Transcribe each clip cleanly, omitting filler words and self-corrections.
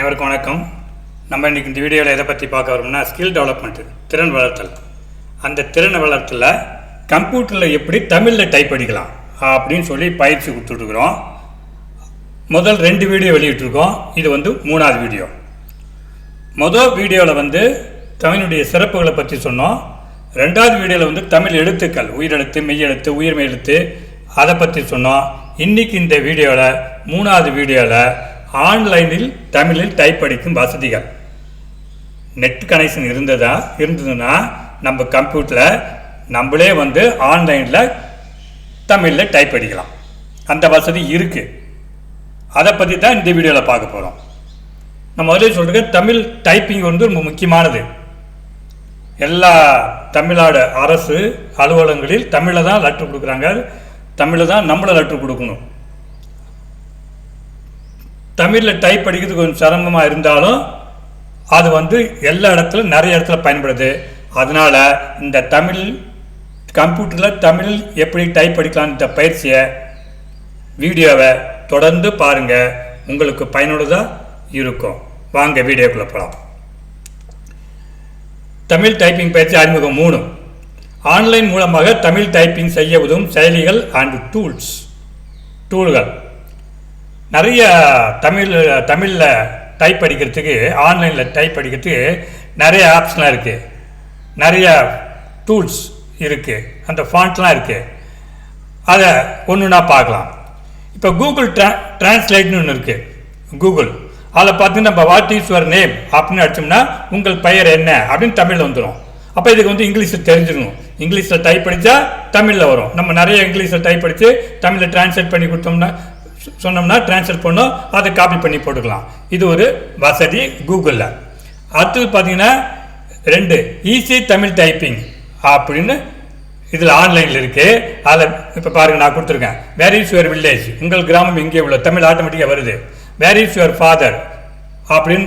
அனைவருக்கும் வணக்கம். நம்ம இன்றைக்கி இந்த வீடியோவில் எதை பற்றி பார்க்க வரோம்னா ஸ்கில் டெவலப்மெண்ட்டு, திறன் வளர்த்தல். அந்த திறன் வளர்த்தல கம்ப்யூட்டரில் எப்படி தமிழில் டைப் அடிக்கலாம் அப்படின்னு சொல்லி பயிற்சி கொடுத்துட்ருக்குறோம். முதல் 2 வீடியோ வெளியிட்ருக்கோம். இது 3வது வீடியோ. முதல் வீடியோவில் தமிழுடைய சிறப்புகளை பற்றி சொன்னோம். 2வது வீடியோவில் தமிழ் எழுத்துக்கள், உயிரெழுத்து, மெய்யெழுத்து, உயிர்மெய் எழுத்து, அதை பற்றி சொன்னோம். இன்றைக்கி இந்த வீடியோவில் 3வது வீடியோவில் ஆன்லைனில் தமிழில் டைப் அடிக்கும் வசதிகள். நெட் கனெக்ஷன் இருந்ததுன்னா நம்ம கம்ப்யூட்டரில் நம்மளே ஆன்லைனில் தமிழில் டைப் அடிக்கலாம். அந்த வசதி இருக்குது. அதை பற்றி தான் இந்த வீடியோவில் பார்க்க போகிறோம். நான் முதலே சொல்கிறேன், தமிழ் டைப்பிங் ரொம்ப முக்கியமானது. எல்லா தமிழ்நாடு அரசு அலுவலகங்களில் தமிழில் தான் லெட்ரு கொடுக்குறாங்க. தமிழில் தான் நம்மளை லெட்ரு கொடுக்கணும். தமிழில் டைப் அடிக்கிறது கொஞ்சம் சிரமமாக இருந்தாலும் அது எல்லா இடத்துலையும் நிறைய இடத்துல பயன்படுது. அதனால் இந்த தமிழ் கம்ப்யூட்டரில் தமிழ் எப்படி டைப் அடிக்கலாம் இந்த பயிற்சியை வீடியோவை தொடர்ந்து பாருங்கள். உங்களுக்கு பயனுள்ளதாக இருக்கும். வாங்க வீடியோக்குள்ளே போகலாம். தமிழ் டைப்பிங் பயிற்சி அறிமுகம் 3. ஆன்லைன் மூலமாக தமிழ் டைப்பிங் செய்ய உதவும் செயலிகள் அண்ட் டூல்கள். நிறைய தமிழில் டைப் அடிக்கிறதுக்கு, ஆன்லைனில் டைப் அடிக்கிறதுக்கு நிறைய ஆப்ஸ்லாம் இருக்குது, நிறைய டூல்ஸ் இருக்குது, அந்த ஃபாண்ட்லாம் இருக்குது. அதை ஒன்றுனா பார்க்கலாம். இப்போ கூகுள் டிரான்ஸ்லேட்னு ஒன்று இருக்குது. கூகுள் அதில் பார்த்தீங்கன்னா நம்ம வாட் இஸ் யுவர் நேம் அப்படின்னு அடித்தோம்னா உங்கள் பெயர் என்ன அப்படின்னு தமிழில் வந்துடும். அப்போ இதுக்கு இங்கிலீஷில் தெரிஞ்சிடணும். இங்கிலீஷில் டைப் அடித்தா தமிழில் வரும். நம்ம நிறைய இங்கிலீஷில் டைப் அடித்து தமிழில் டிரான்ஸ்லேட் பண்ணி கொடுத்தோம்னா சொன்னோம்னா டிரான்ஸ்லேட் பண்ணோம், அதை காப்பி பண்ணி போட்டுக்கலாம். இது ஒரு வசதி கூகுளில். அடுத்தது பார்த்தீங்கன்னா 2 ஈஸி தமிழ் டைப்பிங் அப்படின்னு இதில் ஆன்லைனில் இருக்குது. அதில் இப்போ பாருங்கள், நான் கொடுத்துருக்கேன். வேர் இஸ் யுவர் வில்லேஜ், உங்கள் கிராமம் எங்கே உள்ள தமிழ் ஆட்டோமேட்டிக்காக வருது. வேர் இஸ் யுவர் ஃபாதர் அப்படின்னு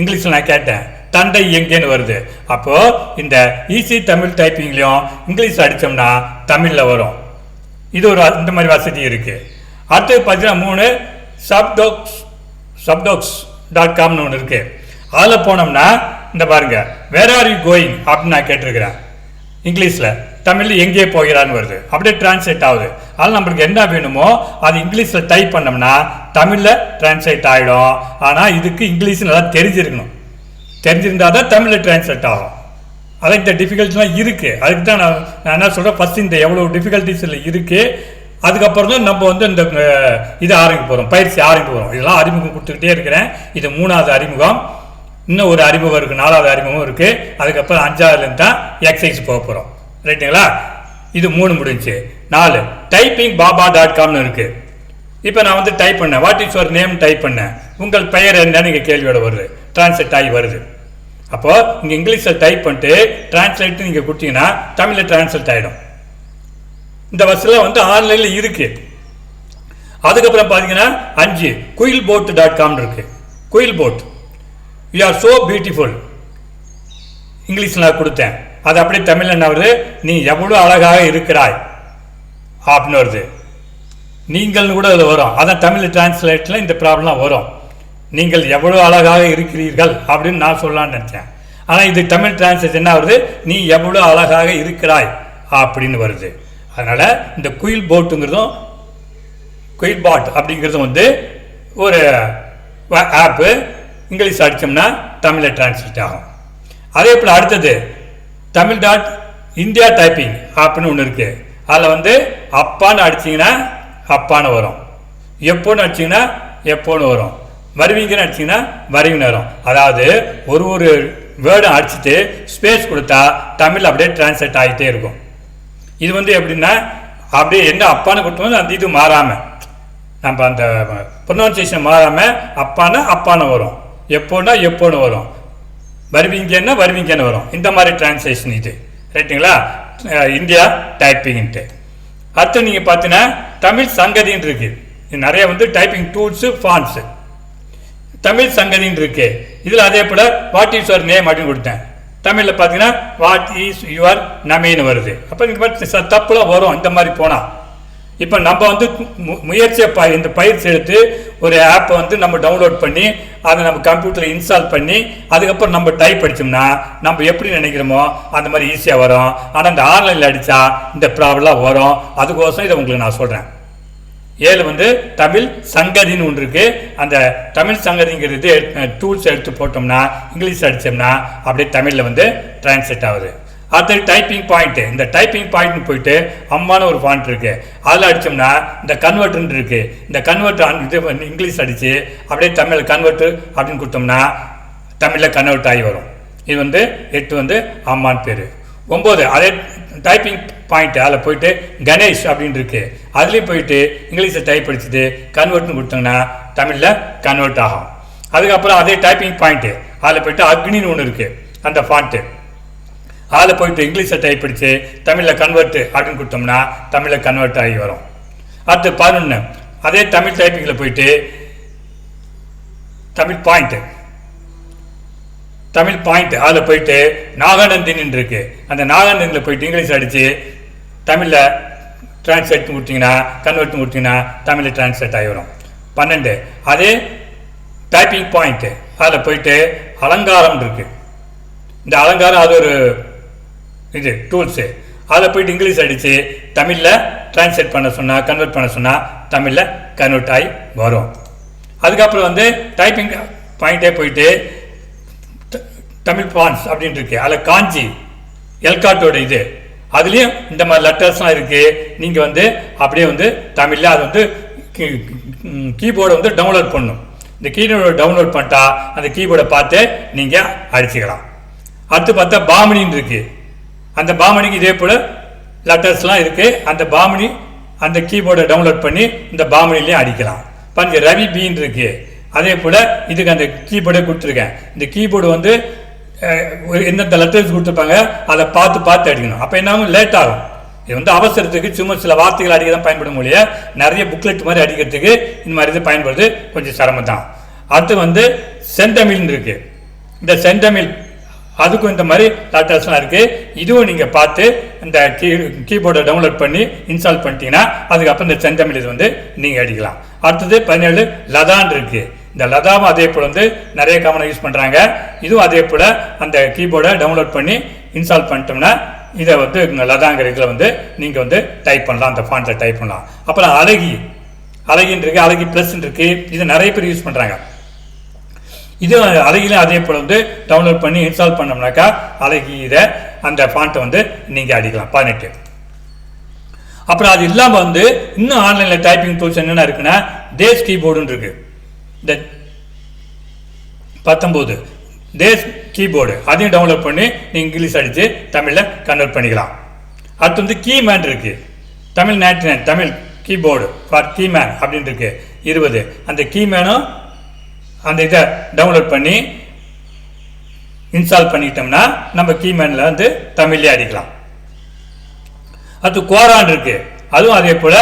இங்கிலீஷில் நான் கேட்டேன், தந்தை எங்கேன்னு வருது. அப்போது இந்த ஈஸி தமிழ் டைப்பிங்லேயும் இங்கிலீஷ் அடித்தோம்னா தமிழில் வரும். இது ஒரு இந்த மாதிரி வசதி இருக்குது. அடுத்தது பார்த்தீங்கன்னா 3 subdocs.comனு ஒன்று இருக்குது. அதில் போனோம்னா இந்த பாருங்கள், வேர் ஆர் யூ கோயிங் அப்படின்னு நான் கேட்டிருக்கிறேன். இங்கிலீஷில் தமிழில் எங்கே போகிறான்னு வருது. அப்படியே டிரான்ஸ்லேட் ஆகுது. அதில் நம்மளுக்கு என்ன வேணுமோ அது இங்கிலீஷில் டைப் பண்ணோம்னா தமிழில் டிரான்ஸ்லேட் ஆகிடும். ஆனால் இதுக்கு இங்கிலீஷ் நல்லா தெரிஞ்சிருந்தால் தான் தமிழில் டிரான்ஸ்லேட் ஆகும். அதான் இந்த டிஃபிகல்ட்டிலாம் இருக்குது. அதுக்கு தான் நான் என்ன சொல்கிறேன், ஃபஸ்ட்டு இந்த எவ்வளோ டிஃபிகல்ட்டிஸ் இல்லை இருக்குது. அதுக்கப்புறம் தான் நம்ம இந்த இதை ஆரம்பிக்க போகிறோம், பயிற்சி ஆரம்பிக்க போகிறோம். இதெல்லாம் அறிமுகம் கொடுத்துக்கிட்டே இருக்கிறேன். இது 3வது அறிமுகம். இன்னும் ஒரு அறிமுகம் இருக்குது, 4வது அறிமுகம் இருக்குது. அதுக்கப்புறம் 5வதுலேருந்து தான் எக்ஸசைஸ் போக போகிறோம். ரைட்டுங்களா? இது 3 முடிஞ்சு. 4 typingbaba.comனு இருக்குது. இப்போ நான் டைப் பண்ணேன், what is your name type பண்ணேன், உங்கள் பெயர் என்னன்னு இங்கே கேள்வியோட வருது, டிரான்ஸ்லேட் ஆகி வருது. அப்போது இங்கே இங்கிலீஷில் டைப் பண்ணிட்டு டிரான்ஸ்லேட் நீங்கள் கொடுத்தீங்கன்னா தமிழில் டிரான்ஸ்லேட் ஆகிடும். இந்த வசதியில் ஆன்லைனில் இருக்குது. அதுக்கப்புறம் பார்த்தீங்கன்னா 5 குயில்போட்.comனு இருக்குது. குயில்போட், யூ ஆர் ஸோ பியூட்டிஃபுல் இங்கிலீஷில் நான் கொடுத்தேன். அது அப்படியே தமிழில் என்ன வருது, நீ எவ்வளோ அழகாக இருக்கிறாய் அப்படின்னு வருது. நீங்கள்னு கூட அதில் வரும். அதான் தமிழ் டிரான்ஸ்லேட்டில் இந்த ப்ராப்ளம்லாம் வரும். நீங்கள் எவ்வளோ அழகாக இருக்கிறீர்கள் அப்படின்னு நான் சொல்லலான்னு நினச்சேன். ஆனால் இது தமிழ் டிரான்ஸ்லேட் என்ன வருது, நீ எவ்வளோ அழகாக இருக்கிறாய் அப்படின்னு வருது. அதனால் இந்த குயில்போட்டுங்கிறதும் குயில்பாட் அப்படிங்கிறதும் ஒரு ஆப்பு. இங்கிலீஷ் அடித்தோம்னா தமிழில் டிரான்ஸ்லேட் ஆகும். அதே போல் அடுத்தது தமிழ்.இந்தியா டைப்பிங் ஆப்னு ஒன்று இருக்குது. அதில் அப்பான்னு அடிச்சிங்கன்னா அப்பான்னு வரும், எப்போன்னு அடிச்சிங்கன்னா எப்போன்னு வரும், வருவீங்கன்னு அடிச்சிங்கன்னா வருவீங்கன்னு வரும். அதாவது ஒரு வேர்டை அடிச்சுட்டு ஸ்பேஸ் கொடுத்தா தமிழ் அப்படியே டிரான்ஸ்லேட் ஆகிட்டே இருக்கும். இது எப்படின்னா அப்படியே என்ன அப்பான்னு கொடுத்தோம், அந்த இது மாறாமல், நம்ம அந்த ப்ரொனவுன்சியேஷன் மாறாமல் அப்பான்னு வரும், எப்போன்னா எப்போன்னு வரும், வருவீங்கன்னா வருவீங்கன்னு வரும். இந்த மாதிரி டிரான்ஸ்லேஷன் இது. ரைட்டுங்களா? இந்தியா டைப்பிங்ன்ட்டு. அடுத்து நீங்கள் பார்த்தீங்கன்னா தமிழ் சங்கதின்னு இருக்குது. இது நிறைய டைப்பிங் டூல்ஸு, ஃபாண்ட்ஸு. தமிழ் சங்கதின்னு இருக்குது. இதில் அதே போல் வாட் இஸ் யுவர் நேம் அப்படின்னு கொடுத்தேன். தமிழில் பார்த்தீங்கன்னா வாட் இஸ் யுவர் நமேன்னு வருது. அப்போ இங்கே பார்த்து தப்புலாம் வரும். இந்த மாதிரி போனால் இப்போ நம்ம வந்து முயற்சியை இந்த பயிற்சி எடுத்து ஒரு ஆப்பை வந்து நம்ம டவுன்லோட் பண்ணி அதை நம்ம கம்ப்யூட்டரில் இன்ஸ்டால் பண்ணி அதுக்கப்புறம் நம்ம டைப் அடித்தோம்னா நம்ம எப்படி நினைக்கிறோமோ அந்த மாதிரி ஈஸியாக வரும். ஆனால் இந்த ஆன்லைனில் அடித்தா இந்த ப்ராப்ளம் வரும். அதுக்கோசம் இதை உங்களுக்கு நான் சொல்கிறேன். 7 வந்து தமிழ் சங்கதின்னு ஒன்று இருக்குது. அந்த தமிழ் சங்கதிங்கிறது டூல்ஸ் எடுத்து போட்டோம்னா இங்கிலீஷ் அடித்தோம்னா அப்படியே தமிழில் வந்து டிரான்ஸ்லேட் ஆகுது. அடுத்தது டைப்பிங் பாயிண்ட்டு. இந்த டைப்பிங் பாயிண்ட்னு போயிட்டு அம்மான ஒரு ஃபாண்ட் இருக்குது. அதில் அடித்தோம்னா இந்த கன்வெர்ட்னு இருக்குது. இந்த கன்வெர்ட் இது இங்கிலீஷ் அடித்து அப்படியே தமிழ் கன்வெர்ட்டு அப்படின்னு கொடுத்தோம்னா தமிழில் கன்வெர்ட் ஆகி வரும். இது வந்து 8 வந்து அம்மான் பேர். 9 அதே டைப்பிங் பாயிண்ட்டு அதில் போயிட்டு கணேஷ் அப்படின்னு இருக்கு. அதுலேயும் போயிட்டு இங்கிலீஷை டைப் அடிச்சுட்டு கன்வெர்ட்னு கொடுத்தோம்னா தமிழில் கன்வெர்ட் ஆகும். அதுக்கப்புறம் அதே டைப்பிங் பாயிண்ட்டு அதில் போயிட்டு அக்னின்னு ஒன்று இருக்குது. அந்த ஃபாண்ட்டு அதில் போயிட்டு இங்கிலீஷை டைப் அடித்து தமிழில் கன்வெர்ட்டு அப்படின்னு கொடுத்தோம்னா தமிழில் கன்வெர்ட் ஆகி வரும். அடுத்து 11 அதே தமிழ் டைப்பிங்கில் போயிட்டு தமிழ் பாயிண்ட் அதில் போயிட்டு நாகநந்தின்னு இருக்கு. அந்த நாகநந்தினில் போயிட்டு இங்கிலீஷ் அடித்து தமிழில் டிரான்ஸ்லேட் கொடுத்தீங்கன்னா கன்வெர்ட் கொடுத்தீங்கன்னா தமிழில் டிரான்ஸ்லேட் ஆகி வரும். 12 அதே டைப்பிங் பாயிண்ட்டு அதில் போயிட்டு அலங்காரம் இருக்கு. இந்த அலங்காரம் அது ஒரு இது டூல்ஸு. அதில் போயிட்டு இங்கிலீஷ் அடித்து தமிழில் டிரான்ஸ்லேட் பண்ண சொன்னால் கன்வெர்ட் பண்ண சொன்னால் தமிழில் கன்வெர்ட் ஆகி வரும். அதுக்கப்புறம் வந்து டைப்பிங் பாயிண்ட்டே போயிட்டு தமிழ் பான்ஸ் அப்படின்னு இருக்கு. அதில் காஞ்சி எல்காட்டோட இது அதுலேயும் இந்த மாதிரி லெட்டர்ஸ்லாம் இருக்குது. நீங்கள் வந்து அப்படியே வந்து தமிழில் அது வந்து கீபோர்டை வந்து டவுன்லோட் பண்ணணும். இந்த கீபோர்டை டவுன்லோட் பண்ணிட்டா அந்த கீபோர்டை பார்த்து நீங்கள் அடிச்சுக்கலாம். அடுத்து பார்த்தா பாமினின்னு இருக்குது. அந்த பாமணிக்கு இதே போல் லெட்டர்ஸ்லாம் இருக்குது. அந்த பாமணி அந்த கீபோர்டை டவுன்லோட் பண்ணி இந்த பாமணிலையும் அடிக்கலாம். பாருங்க ரவி பீன் இருக்குது. அதே போல் இதுக்கு அந்த கீபோர்டை கொடுத்துருக்கேன். இந்த கீபோர்டு வந்து எந்தெந்த லெட்டர்ஸ் கொடுத்துருப்பாங்க அதை பார்த்து அடிக்கணும். அப்போ என்ன ஆகும், லேட் ஆகும். இது வந்து அவசரத்துக்கு சும்மா சில வார்த்தைகள் அடிக்க தான் பயன்படும் மொழியை நிறைய புக்லெட் மாதிரி அடிக்கிறதுக்கு இந்த மாதிரி இது பயன்படுறது கொஞ்சம் சிரமம் தான். அடுத்து வந்து செந்தமிழ்னு இருக்குது. இந்த செந்தமிழ் அதுக்கும் இந்த மாதிரி லெட்டர்ஸ்லாம் இருக்குது. இதுவும் நீங்கள் பார்த்து இந்த கீபோர்டை டவுன்லோட் பண்ணி இன்ஸ்டால் பண்ணிட்டீங்கன்னா அதுக்கப்புறம் இந்த செந்தமிழ் இது வந்து நீங்கள் அடிக்கலாம். அடுத்தது 17 லதான் இருக்குது. இந்த லதாவும் அதே போல் வந்து நிறைய காமனாக யூஸ் பண்ணுறாங்க. இதுவும் அதே போல் அந்த கீபோர்டை டவுன்லோட் பண்ணி இன்ஸ்டால் பண்ணிட்டோம்னா இதை வந்து லதாங்கிற இதில் வந்து நீங்கள் வந்து டைப் பண்ணலாம். அந்த ஃபாண்ட்டில் டைப் பண்ணலாம். அப்புறம் அழகின்னு இருக்குது. அழகி ப்ளஸ்ன்னு இருக்குது. இது நிறைய பேர் யூஸ் பண்ணுறாங்க. இது அழகிலையும் அதே போல் வந்து டவுன்லோட் பண்ணி இன்ஸ்டால் பண்ணோம்னாக்கா அழகி இதை அந்த ஃபாண்ட்டை வந்து நீங்கள் அடிக்கலாம். 18 அப்புறம் அது இல்லாமல் வந்து இன்னும் ஆன்லைனில் டைப்பிங் டூல்ஸ் என்னென்ன இருக்குன்னா தேஸ் கீபோர்டுன்னு இருக்குது. இந்த 19 தேஸ் கீபோர்டு அதையும் டவுன்லோட் பண்ணி நீங்கள் இங்கிலீஷ் அடித்து தமிழில் கன்வெர்ட் பண்ணிக்கலாம். அடுத்து வந்து கீமேன் இருக்குது. Tamil 99 Tamil keyboard for keyman அப்படின்னு இருக்குது 20. அந்த கீமேனும் அந்த இதை டவுன்லோட் பண்ணி இன்ஸ்டால் பண்ணிட்டோம்னா நம்ம கீமேனில் வந்து தமிழ்லேயே அடிக்கலாம். அடுத்து கோரான் இருக்கு. அதுவும் அதே போல்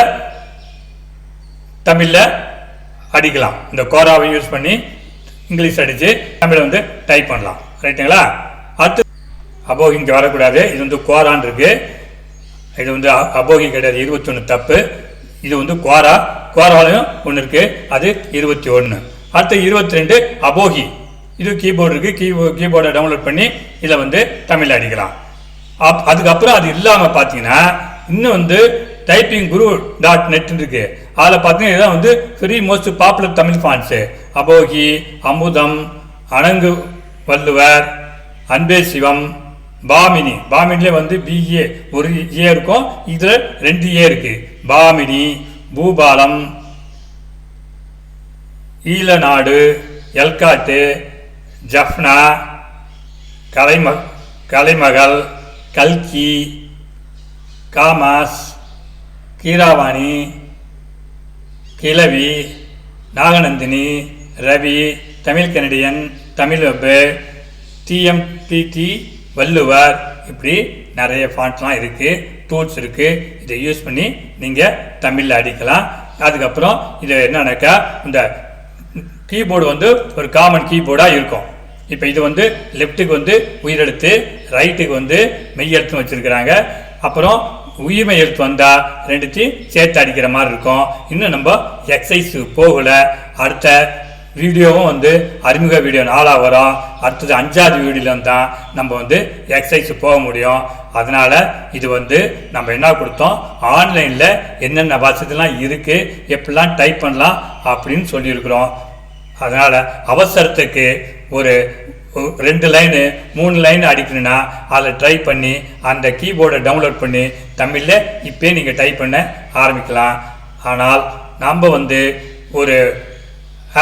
தமிழில் அடிக்கலாம். இந்த கோராவை யூஸ் பண்ணி இங்கிலீஷ் அடித்து தமிழை வந்து டைப் பண்ணலாம். ரைட்டுங்களா? அடுத்து அபோகி இங்கே வரக்கூடாது. இது வந்து கோரான் இருக்கு. இது வந்து அபோகி கிடையாது. 21 தப்பு. இது வந்து கோராலையும் ஒன்று இருக்கு. அது 21. அடுத்து 22 அபோகி. இது கீபோர்டு இருக்குது. கீபோர்டை டவுன்லோட் பண்ணி இதில் வந்து தமிழ் அடிக்கலாம். அதுக்கப்புறம் அது இல்லாமல் பார்த்தீங்கன்னா இன்னும் வந்து typinguru.net இருக்கு. அதில் பார்த்தீங்கன்னா இதுதான் வந்து free most popular Tamil fonts. அபோகி, அமுதம், அணங்கு வள்ளுவர், அன்பே சிவம், பாமினி. பாமினிலே வந்து பிஏ ஒரு ஏ இருக்கும். இதில் 2 ஏ இருக்குது. பாமினி, பூபாலம், ஈழநாடு, எல்காட்டு, ஜஃப்னா, கலைமகள், கல்கி, காமாஸ், கீராவாணி, கிழவி, நாகநந்தினி, ரவி, தமிழ் கனடியன், தமிழ் வெப்பு, டிஎம்பிடி, வள்ளுவர், இப்படி நிறைய ஃபாண்ட்லாம் இருக்குது. டூல்ஸ் இருக்குது. இதை யூஸ் பண்ணி நீங்கள் தமிழில் அடிக்கலாம். அதுக்கப்புறம் இது என்னன்னாக்கா இந்த கீபோர்டு வந்து ஒரு காமன் கீபோர்டாக இருக்கும். இப்போ இது வந்து லெஃப்ட்டுக்கு வந்து உயிரெழுத்து, ரைட்டுக்கு வந்து மெய்யெழுத்தும் வச்சுருக்கிறாங்க. அப்புறம் உயிர்மை எழுத்து வந்தால் ரெண்டுத்தையும் சேர்த்து அடிக்கிற மாதிரி இருக்கும். இன்னும் நம்ம எக்ஸசைஸ் போகல. அடுத்த வீடியோவும் அறிமுக வீடியோ 4 வரும். அடுத்தது 5வது வீடியோவில் தான் நம்ம எக்ஸசைஸ் போக முடியும். அதனால் இது நம்ம என்ன கொடுத்தோம், ஆன்லைனில் என்னென்ன வசதிலாம் இருக்குது, எப்படிலாம் டைப் பண்ணலாம் அப்படின்னு சொல்லியிருக்கிறோம். அதனால் அவசரத்துக்கு ஒரு 2 லைனு 3 லைன் அடிக்கணும்னா அதை ட்ரை பண்ணி அந்த கீபோர்டை டவுன்லோட் பண்ணி தமிழில் இப்போயே நீங்கள் டைப் பண்ண ஆரம்பிக்கலாம். ஆனால் நம்ம ஒரு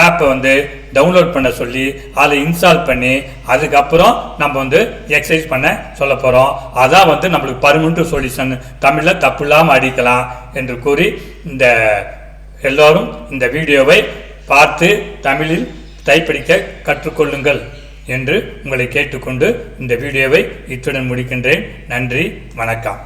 ஆப்பை டவுன்லோட் பண்ண சொல்லி அதை இன்ஸ்டால் பண்ணி அதுக்கப்புறம் நம்ம எக்ஸசைஸ் பண்ண சொல்ல போகிறோம். அதான் நம்மளுக்கு பர்மனெண்ட் சொல்யூஷன், தமிழில் தப்பு இல்லாமல் அடிக்கலாம் என்று கூறி எல்லோரும் இந்த வீடியோவை பார்த்து தமிழில் டைப்படிக்க கற்றுக்கொள்ளுங்கள் என்று உங்களை கேட்டுக்கொண்டு இந்த வீடியோவை இத்துடன் முடிக்கின்றேன். நன்றி, வணக்கம்.